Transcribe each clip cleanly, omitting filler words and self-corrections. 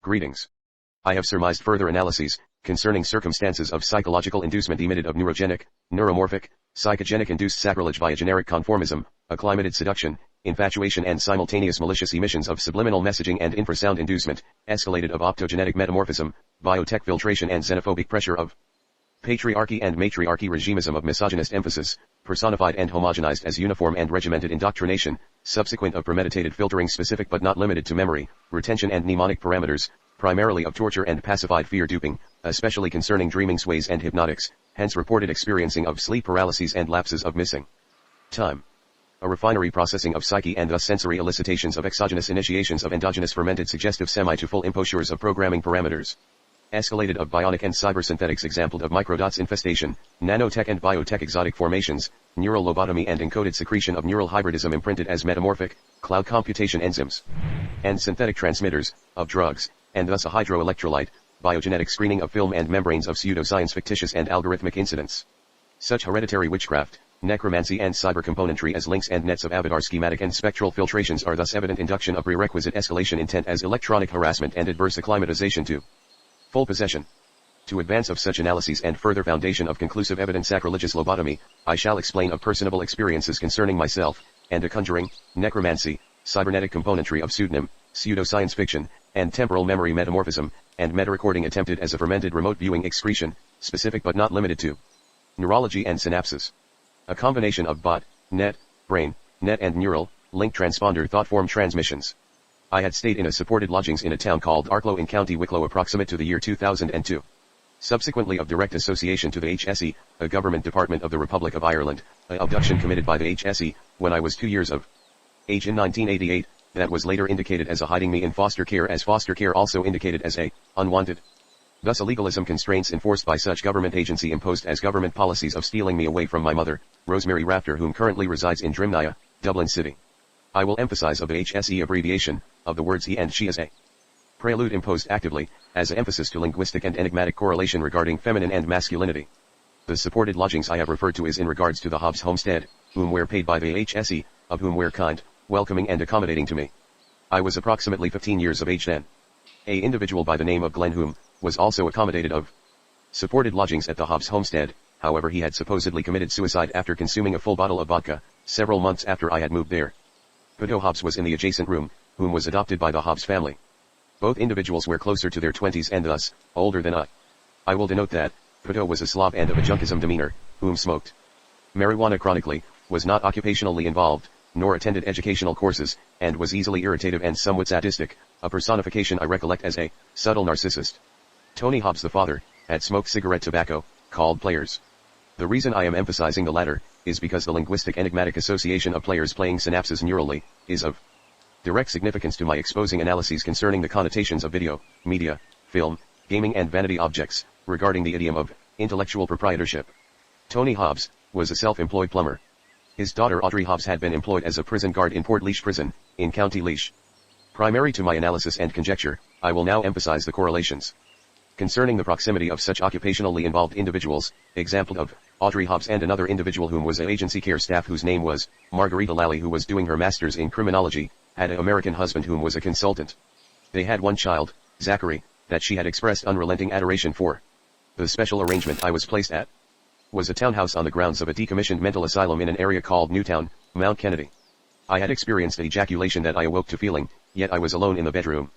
Greetings. I have surmised further analyses concerning circumstances of psychological inducement emitted of neurogenic, neuromorphic, psychogenic induced sacrilege via generic conformism, acclimated seduction, infatuation and simultaneous malicious emissions of subliminal messaging and infrasound inducement, escalated of optogenetic metamorphism, biotech filtration and xenophobic pressure of patriarchy and matriarchy regimism of misogynist emphasis, personified and homogenized as uniform and regimented indoctrination, subsequent of premeditated filtering specific but not limited to memory, retention and mnemonic parameters, primarily of torture and pacified fear duping, especially concerning dreaming sways and hypnotics, hence reported experiencing of sleep paralyses and lapses of missing time. A refinery processing of psyche and thus sensory elicitations of exogenous initiations of endogenous fermented suggestive semi to full impostures of programming parameters. Escalated of bionic and cybersynthetics exampled of microdots infestation, nanotech and biotech exotic formations, neural lobotomy and encoded secretion of neural hybridism imprinted as metamorphic, cloud computation enzymes, and synthetic transmitters, of drugs, and thus a hydroelectrolyte, biogenetic screening of film and membranes of pseudoscience fictitious and algorithmic incidents. Such hereditary witchcraft, necromancy and cybercomponentry as links and nets of Abadar schematic and spectral filtrations are thus evident induction of prerequisite escalation intent as electronic harassment and adverse acclimatization to full possession. To advance of such analyses and further foundation of conclusive evidence sacrilegious lobotomy, I shall explain of personable experiences concerning myself, and a conjuring, necromancy, cybernetic componentry of pseudonym, pseudoscience fiction, and temporal memory metamorphism, and meta-recording attempted as a fermented remote viewing excretion, specific but not limited to neurology and synapses. A combination of bot, net, brain, net and neural, link transponder thought form transmissions. I had stayed in a supported lodgings in a town called Arklow in County Wicklow approximate to the year 2002. Subsequently of direct association to the HSE, a government department of the Republic of Ireland, a abduction committed by the HSE, when I was 2 years of age in 1988, that was later indicated as a hiding me in foster care as foster care also indicated as a unwanted. Thus a legalism constraints enforced by such government agency imposed as government policies of stealing me away from my mother, Rosemary Rafter whom currently resides in Drimnaya, Dublin City. I will emphasize of the HSE abbreviation, of the words he and she as a prelude imposed actively, as an emphasis to linguistic and enigmatic correlation regarding feminine and masculinity. The supported lodgings I have referred to is in regards to the Hobbs homestead, whom were paid by the HSE, of whom were kind, welcoming and accommodating to me. I was approximately 15 years of age then. A individual by the name of Glenn whom was also accommodated of supported lodgings at the Hobbs homestead, however he had supposedly committed suicide after consuming a full bottle of vodka, several months after I had moved there. Pedo Hobbs was in the adjacent room, whom was adopted by the Hobbs family. Both individuals were closer to their 20s and thus, older than I. I will denote that, Pedo was a Slav and of a junkism demeanor, whom smoked marijuana chronically, was not occupationally involved, nor attended educational courses, and was easily irritative and somewhat sadistic, a personification I recollect as a subtle narcissist. Tony Hobbs the father, had smoked cigarette tobacco, called players. The reason I am emphasizing the latter, is because the linguistic enigmatic association of players playing synapses neurally, is of direct significance to my exposing analyses concerning the connotations of video, media, film, gaming and vanity objects, regarding the idiom of intellectual proprietorship. Tony Hobbs was a self-employed plumber. His daughter Audrey Hobbs had been employed as a prison guard in Port Leash Prison, in County Leash. Primary to my analysis and conjecture, I will now emphasize the correlations. Concerning the proximity of such occupationally involved individuals, example of Audrey Hobbs and another individual whom was an agency care staff whose name was Margarita Lally who was doing her master's in criminology, had an American husband whom was a consultant. They had one child, Zachary, that she had expressed unrelenting adoration for. The special arrangement I was placed at was a townhouse on the grounds of a decommissioned mental asylum in an area called Newtown, Mount Kennedy. I had experienced ejaculation that I awoke to feeling, yet I was alone in the bedroom.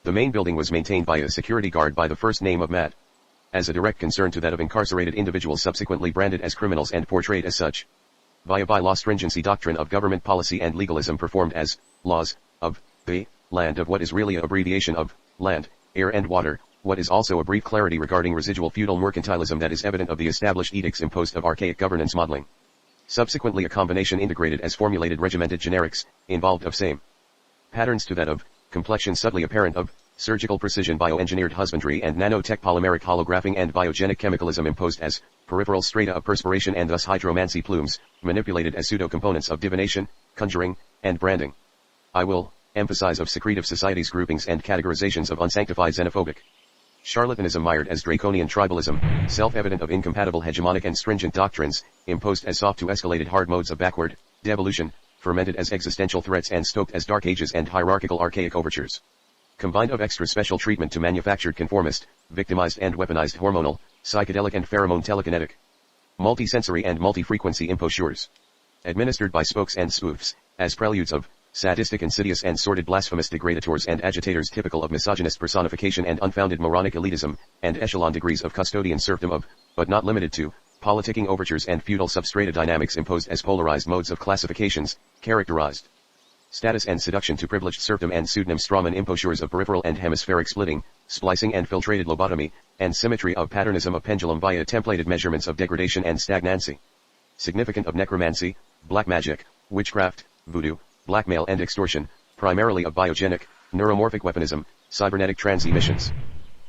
The main building was maintained by a security guard by the first name of Matt. As a direct concern to that of incarcerated individuals subsequently branded as criminals and portrayed as such. Via by-law stringency doctrine of government policy and legalism performed as laws of the land of what is really an abbreviation of land, air and water, what is also a brief clarity regarding residual feudal mercantilism that is evident of the established edicts imposed of archaic governance modeling. Subsequently a combination integrated as formulated regimented generics, involved of same patterns to that of complexion subtly apparent of surgical precision bioengineered husbandry and nanotech polymeric holographing and biogenic chemicalism imposed as peripheral strata of perspiration and thus hydromancy plumes, manipulated as pseudo-components of divination, conjuring, and branding. I will emphasize of secretive societies groupings and categorizations of unsanctified xenophobic charlatanism mired as draconian tribalism, self-evident of incompatible hegemonic and stringent doctrines, imposed as soft to escalated hard modes of backward devolution, fermented as existential threats and stoked as dark ages and hierarchical archaic overtures. combined of extra special treatment to manufactured conformist, victimized and weaponized hormonal, psychedelic and pheromone telekinetic, multisensory and multi-frequency impostures, administered by spokes and spoofs, as preludes of sadistic, insidious and sordid blasphemous degradators and agitators typical of misogynist personification and unfounded moronic elitism, and echelon degrees of custodian serfdom of, but not limited to, politicking overtures and feudal substrata dynamics imposed as polarized modes of classifications, characterized status and seduction to privileged serfdom and pseudonym strawman impostures of peripheral and hemispheric splitting, splicing and filtrated lobotomy, and symmetry of patternism of pendulum via templated measurements of degradation and stagnancy. Significant of necromancy, black magic, witchcraft, voodoo, blackmail and extortion, primarily of biogenic, neuromorphic weaponism, cybernetic trans-emissions.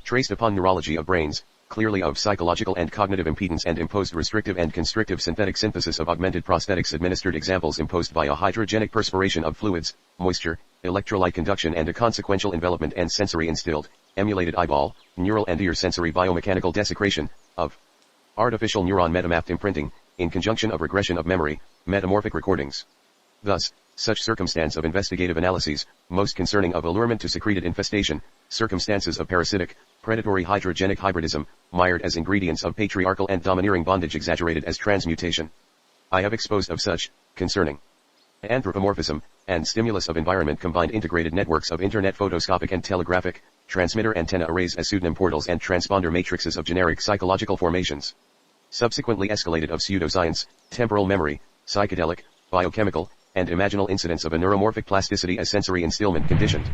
Traced upon neurology of brains, clearly of psychological and cognitive impedance and imposed restrictive and constrictive synthetic synthesis of augmented prosthetics administered examples imposed by a hydrogenic perspiration of fluids, moisture, electrolyte conduction and a consequential envelopment and sensory instilled, emulated eyeball, neural and ear sensory biomechanical desecration, of artificial neuron metamapped imprinting, in conjunction of regression of memory, metamorphic recordings. Thus, such circumstance of investigative analyses, most concerning of allurement to secreted infestation, circumstances of parasitic, predatory hydrogenic hybridism, mired as ingredients of patriarchal and domineering bondage exaggerated as transmutation. I have exposed of such, concerning anthropomorphism, and stimulus of environment combined integrated networks of internet photoscopic and telegraphic, transmitter antenna arrays as pseudonym portals and transponder matrices of generic psychological formations. Subsequently escalated of pseudoscience, temporal memory, psychedelic, biochemical, and imaginal incidence of a neuromorphic plasticity as sensory instillment conditioned.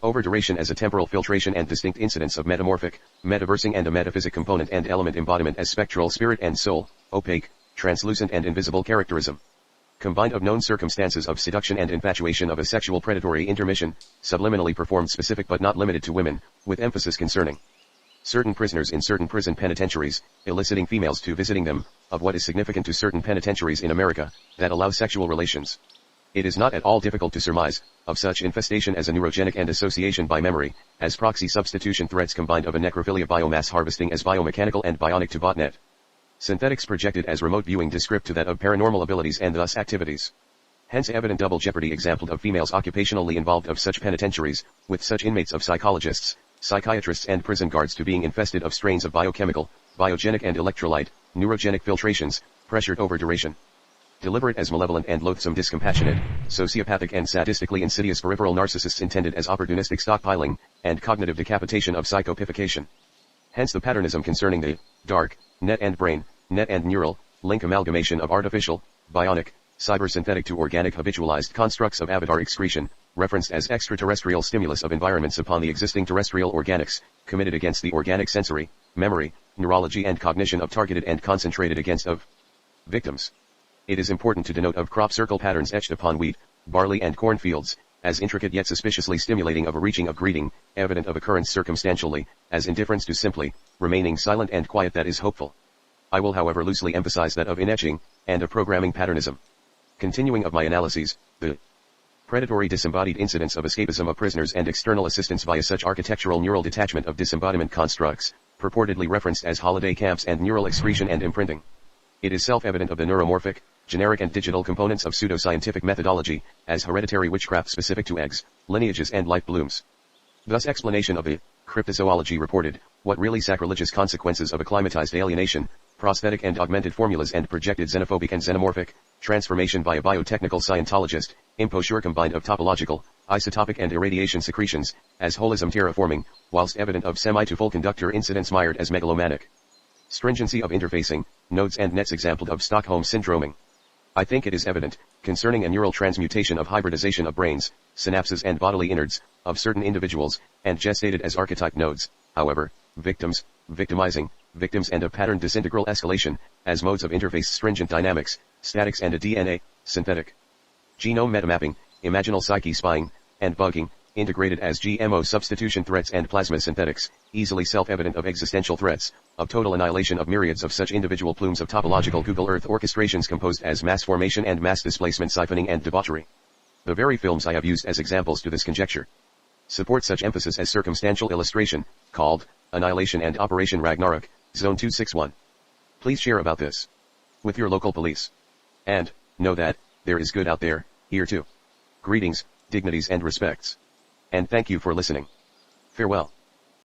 Overduration as a temporal filtration and distinct incidence of metamorphic, metaversing and a metaphysic component and element embodiment as spectral spirit and soul, opaque, translucent and invisible characterism. Combined of known circumstances of seduction and infatuation of a sexual predatory intermission, subliminally performed specific but not limited to women, with emphasis concerning certain prisoners in certain prison penitentiaries, eliciting females to visiting them, of what is significant to certain penitentiaries in America, that allow sexual relations. It is not at all difficult to surmise, of such infestation as a neurogenic and association by memory, as proxy substitution threats combined of a necrophilia biomass harvesting as biomechanical and bionic to botnet. Synthetics projected as remote viewing descript to that of paranormal abilities and thus activities. Hence evident double jeopardy exampled of females occupationally involved of such penitentiaries, with such inmates of psychologists, psychiatrists and prison guards to being infested of strains of biochemical, biogenic and electrolyte, neurogenic filtrations, pressured over duration. Deliberate as malevolent and loathsome discompassionate, sociopathic and sadistically insidious peripheral narcissists intended as opportunistic stockpiling, and cognitive decapitation of psychopafication. Hence the patternism concerning the dark, net and brain, net and neural, link amalgamation of artificial, bionic, cybersynthetic to organic habitualized constructs of avatar excretion, referenced as extraterrestrial stimulus of environments upon the existing terrestrial organics, committed against the organic sensory, memory, neurology and cognition of targeted and concentrated against of victims. It is important to denote of crop circle patterns etched upon wheat, barley and corn fields, as intricate yet suspiciously stimulating of a reaching of greeting, evident of occurrence circumstantially, as indifference to simply, remaining silent and quiet that is hopeful. I will however loosely emphasize that of inetching, and of programming patternism. Continuing of my analyses, the predatory disembodied incidence of escapism of prisoners and external assistance via such architectural neural detachment of disembodiment constructs, purportedly referenced as holiday camps and neural excretion and imprinting. It is self-evident of the neuromorphic, generic and digital components of pseudoscientific methodology, as hereditary witchcraft specific to eggs, lineages and life blooms. Thus explanation of the cryptozoology reported, what really sacrilegious consequences of acclimatized alienation, prosthetic and augmented formulas and projected xenophobic and xenomorphic, transformation by a biotechnical Scientologist, imposture combined of topological, isotopic and irradiation secretions, as holism terraforming, whilst evident of semi to full conductor incidents mired as megalomanic. Stringency of interfacing, nodes and nets exampled of Stockholm syndroming. I think it is evident, concerning a neural transmutation of hybridization of brains, synapses and bodily innards, of certain individuals, and gestated as archetype nodes, however, victims, victimizing, victims and of pattern disintegral escalation, as modes of interface stringent dynamics, statics and a DNA, synthetic. Genome metamapping, imaginal psyche spying, and bugging, integrated as GMO substitution threats and plasma synthetics, easily self-evident of existential threats, of total annihilation of myriads of such individual plumes of topological Google Earth orchestrations composed as mass formation and mass displacement siphoning and debauchery. The very films I have used as examples to this conjecture support such emphasis as circumstantial illustration, called Annihilation and Operation Ragnarok, Zone 261. Please share about this with your local police. And know that there is good out there, here too. Greetings, dignities and respects. And thank you for listening. Farewell.